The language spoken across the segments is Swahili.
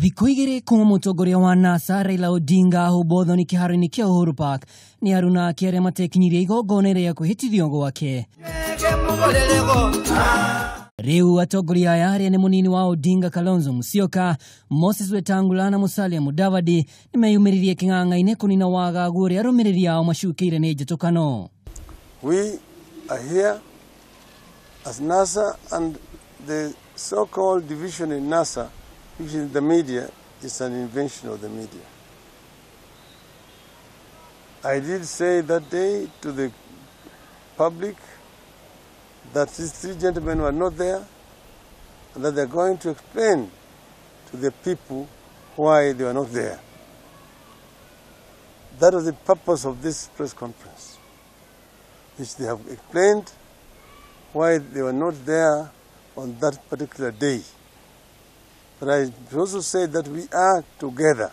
Thikũ igĩrĩ kuma mũtongoria wa NASA Raila Odinga ahũmbũthwo nĩ kiharo-ini kia Uhuru Park nĩ aruna arĩa matekinyirie igongona rĩa kwihitithio gwake. Rĩu atongoria aya arĩa nĩ mũnini wa Odinga Kalonzo Musyoka, Moses Wetangula na Musalia Mudavadi nimeyumiririe kinga'nga-ini kunina wagagu ũrĩa arumiriri ao macukĩire nĩ njĩtũkano. We are here as NASA, and the so-called division in NASA, which is the media, is an invention of the media. I did say that day to the public that these three gentlemen were not there, and that they're going to explain to the people why they were not there. That was the purpose of this press conference, which they have explained why they were not there on that particular day. But I also said that we are together.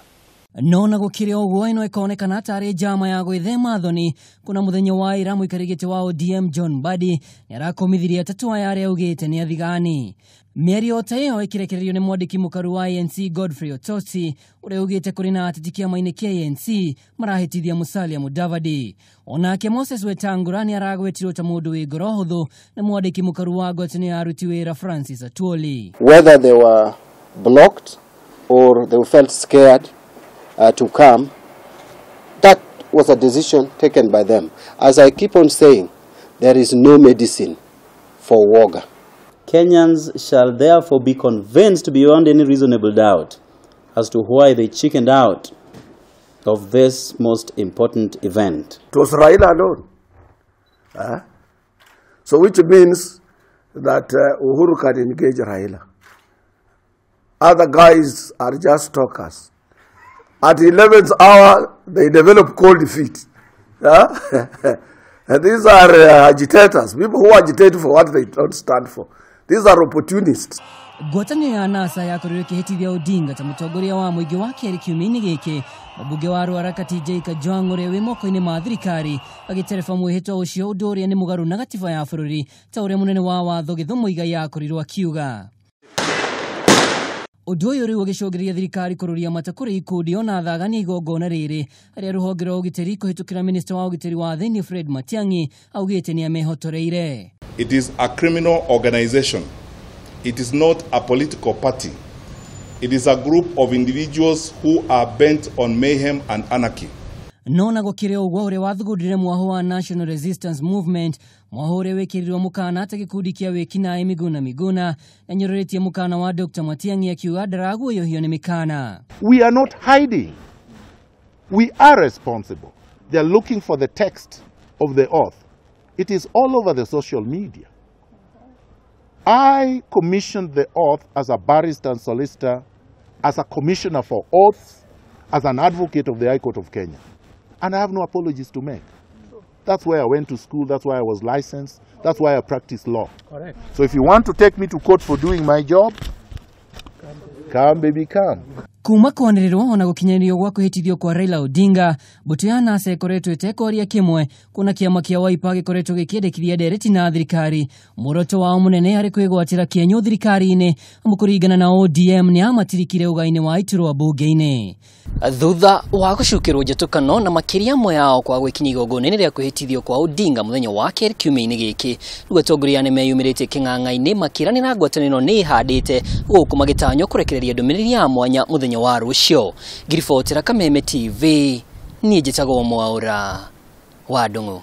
No na gũkĩrĩ ũguo ĩno ĩkonekana tarĩ njama ya gwĩthema thoni. Kuna mũthenya wa ira mũikarĩgĩte wa ODM John Mbadi nĩarakomithirie atatũ aya arĩa augĩte nĩ athigani. Mĩario ta ĩyo ĩkĩrekererio nĩ mwandĩki mũkaru wa ANC Godfrey Ototi ũrĩa augĩte kũrĩ na ateti kĩama-inĩ kĩa ANC marahĩtithia Musalia Mudavadi. Onake Moses Wetangula nĩaragwetirwo ta mũndũ wĩ ngoro hũthũ nĩ mwandĩki mũkaru wa ngwatanĩro ya aruti wĩra Francis Atwoli. Whether they were blocked or they felt scared to come, that was a decision taken by them. As I keep on saying, there is no medicine for wega. Kenyans shall therefore be convinced beyond any reasonable doubt as to why they chickened out of this most important event. It was Raila alone. So which means that Uhuru can engage Raila. Other guys are just talkers. At 11th hour, they develop cold feet. And these are agitators, people who agitate for what they don't stand for. These are opportunists. Ngwatanĩro ya NASA yakorirwo ĩkĩhĩtithia Odinga ta mũtongoria wa mũingĩ wa kerĩ kiumia-inĩ gĩkĩ. Mũmbunge wa Ruaraka TJ Kajwang ũrĩa wĩ moko-inĩ ma thirikari agĩtereba mwĩhĩtwa ũcio ũndũ ũrĩa nĩ mũgarũ na gatiba ya bũrũri ta ũrĩa mũnene wa watho Gĩthumo Igai akorirwo akiuga. Ũndũ ũyũ rĩu ũgĩcũngĩrĩria thirikari kũrũria mata kũrĩ ikundi ona athagania igongona rĩrĩ arĩa rũhonge rwa ũgitĩri kũhĩtũkĩra minista wa ũgitĩri wa thĩinĩ Fred Matiang'i augĩte nĩ amehotoreire. It is a criminal organization. It is not a political party. It is a group of individuals who are bent on mayhem and anarchy. No na gũkĩrĩ ũguo ũrĩa wathugundire mwaho wa National Resistance Movement, mwaho ũrĩa wĩkĩrirwo mũkana ata gĩkundi kĩa wĩkinaĩ Miguna na nyũrũrĩtie mũkana wa Dr. Matiang'i akiuga ndaraguoyohio nĩ mĩkana. We are not hiding. We are responsible. They are looking for the text of the oath. It is all over the social media. I commissioned the oath as a barrister and solicitor, as a commissioner for oaths, as an advocate of the High Court of Kenya. And I have no apologies to make. That's why I went to school, that's why I was licensed, that's why I practice law. Correct. So if you want to take me to court for doing my job, come baby, come. Kuma kwanĩrĩrwo ona gũkinyanĩrio gwa kwĩhĩtithio kwa Raila Odinga, mbũtũ ya NASA ĩkoretwo ĩtekoria kĩmwe, kuna kĩama kĩa Wiper gĩkoretwo gĩkĩendekithia ndereti na thirikari. Muoroto wao mũnene harĩ kwĩgwatĩra kĩenyũ thirikari-inĩ, kũringana na ODM nĩ amatirikire ũgai-inĩ wa iturwa bunge-inĩ. Thutha wa gũcukĩrwo njĩtũkano na makĩria amwe yao kwa gwikinyia igongona-inĩ rĩa kwĩhĩtithio kwa Odinga mũthenya wa kerĩ kiumia-inĩ gĩkĩ, rĩu atongoria nimeyumĩrĩtie kinga'nga-ini makĩranĩra ngwatanĩro nĩ ihandite gũkũ magĩtanywo kũrekereria ndũmĩrĩri ya mwanya mũthenya wa rũciũ. Ngiribotera Kameme TV, niĩ njĩtagwo Mwaũra wa Ndung'u.